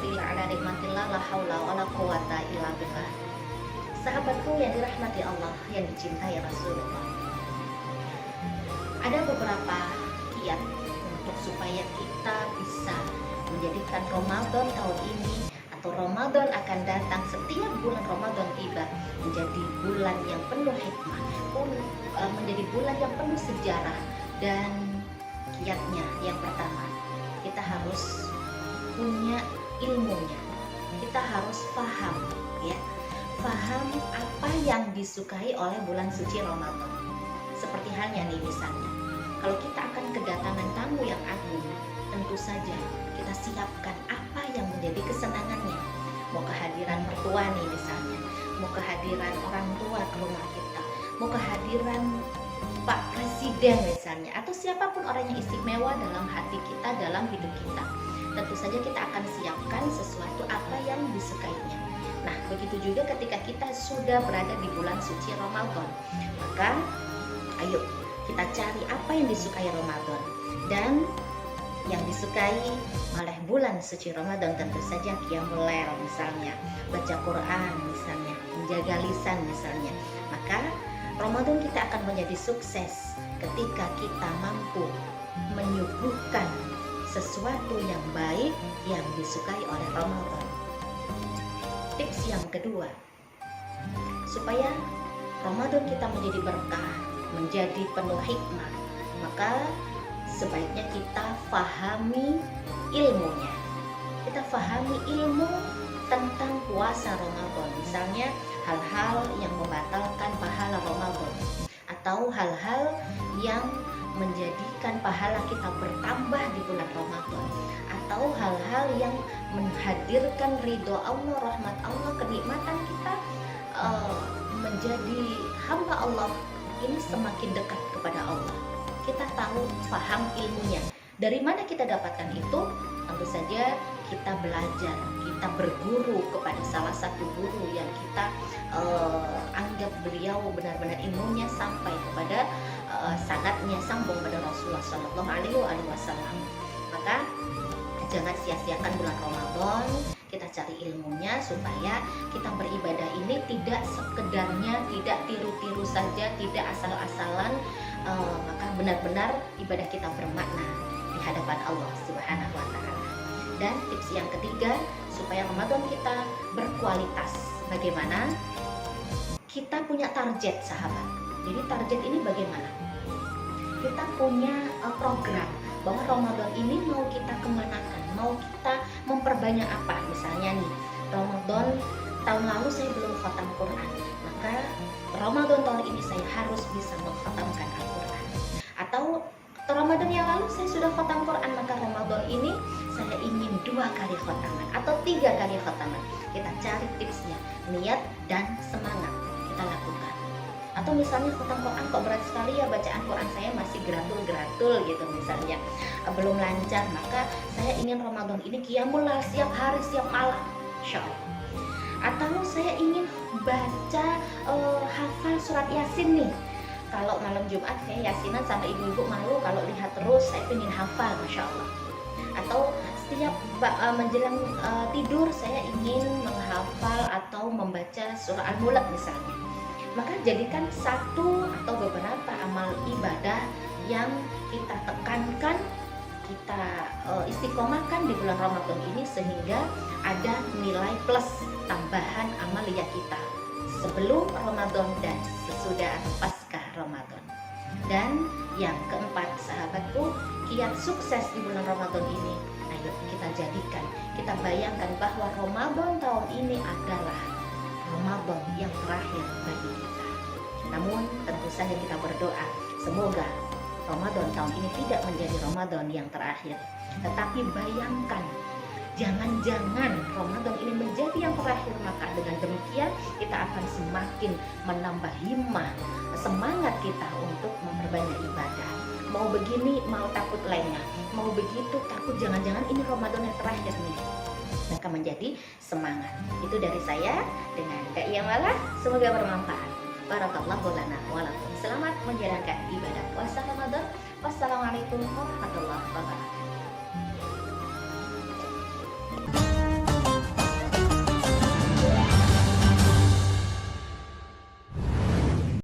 syukrila ala nikmatillah la haula wala quwata illa billah. Sahabatku yang dirahmati Allah, yang dicintai Rasulullah, ada beberapa kiat untuk supaya kita bisa menjadikan Ramadan tahun ini atau Ramadan akan datang, setiap bulan Ramadan tiba, menjadi bulan yang penuh hikmah, menjadi bulan yang penuh sejarah. Dan kiatnya yang pertama, kita harus punya ilmunya, kita harus paham, ya, paham apa yang disukai oleh bulan suci Ramadan. Seperti halnya nih, misalnya kalau kita akan kedatangan tamu yang agung, tentu saja kita siapkan apa yang menjadi kesenangannya. Mau kehadiran mertua nih misalnya, mau kehadiran orang tua ke rumah kita, mau kehadiran Pak Presiden misalnya, atau siapapun orang yang istimewa dalam hati kita, dalam hidup kita, tentu saja kita akan siapkan sesuatu apa yang disukainya. Nah, begitu juga ketika kita sudah berada di bulan suci Ramadan, maka ayo kita cari apa yang disukai Ramadan. Dan yang disukai oleh bulan suci Ramadan tentu saja qiyamul lail misalnya, baca Quran misalnya, menjaga lisan misalnya. Maka Ramadan kita akan menjadi sukses ketika kita mampu menyuguhkan sesuatu yang baik yang disukai oleh Ramadan. Tips yang kedua, supaya Ramadan kita menjadi berkah, menjadi penuh hikmah, maka sebaiknya kita fahami ilmunya. Kita fahami ilmu tentang puasa Ramadan, misalnya hal-hal yang membatalkan pahala Ramadan, atau hal-hal yang menjadikan pahala kita bertambah di bulan Ramadan, atau hal-hal yang menghadirkan ridho Allah, rahmat Allah, kenikmatan kita menjadi hamba Allah ini semakin dekat kepada Allah. Kita tahu, paham ilmunya. Dari mana kita dapatkan itu? Tentu saja kita belajar, kita berguru kepada salah satu guru yang kita anggap beliau benar-benar ilmunya sampai kepada sanadnya sambung pada Rasulullah Shallallahu Alaihi Wasallam. Maka jangan sia-siakan bulan Ramadan, kita cari ilmunya supaya kita beribadah ini tidak sekedarnya, tidak tiru-tiru saja, tidak asal-asalan, maka benar-benar ibadah kita bermakna di hadapan Allah Subhanahu wa Ta'ala. Dan tips yang ketiga, supaya Ramadan kita berkualitas, bagaimana? Kita punya target, sahabat. Jadi target ini bagaimana? Kita punya program bahwa Ramadan ini mau kita kemanakan, mau kita memperbanyak apa. Misalnya nih, Ramadan tahun lalu saya belum khatam Quran, maka Ramadan tahun ini saya harus bisa mengkhatamkan Al-Quran. Atau Ramadan yang lalu saya sudah khatam Quran, maka Ramadan ini saya ingin 2 kali khataman atau 3 kali khataman. Kita cari tipsnya, niat dan semangat kita lakukan. Atau misalnya khatam Quran kok berat sekali ya, bacaan Quran saya masih geratul-geratul gitu misalnya, belum lancar, maka saya ingin Ramadan ini qiyamul lail setiap hari, setiap malam, insya Allah. Atau saya ingin baca hafal surat Yasin nih. Kalau malam Jumat saya yasinan sama ibu-ibu malu kalau lihat terus, saya ingin hafal, Masya Allah. Atau setiap menjelang tidur saya ingin menghafal atau membaca surah Al-Mulk misalnya. Maka jadikan satu atau beberapa amal ibadah yang kita tekankan, kita istiqomahkan di bulan Ramadan ini, sehingga ada nilai plus tambahan amaliyah kita sebelum Ramadan dan sesudah atau pasca Ramadan. Dan yang keempat, sahabatku, kiat sukses di bulan Ramadan ini, ayo kita jadikan, kita bayangkan bahwa Ramadan tahun ini adalah Ramadan yang terakhir bagi kita. Namun tentu saja kita berdoa, semoga Ramadan tahun ini tidak menjadi Ramadan yang terakhir. Tetapi bayangkan, jangan-jangan Ramadan ini menjadi yang terakhir, maka dengan demikian kita akan semakin menambah himmah, semangat kita untuk memperbanyak ibadah. Mau begini, mau takut lengah, mau begitu takut jangan-jangan ini Ramadan yang terakhir nih, maka menjadi semangat. Itu dari saya dengan Kak Iyamala, semoga bermanfaat. Barakallahu lana wa lakum. Selamat menjalankan ibadah puasa Ramadan. Wassalamualaikum warahmatullahi wabarakatuh.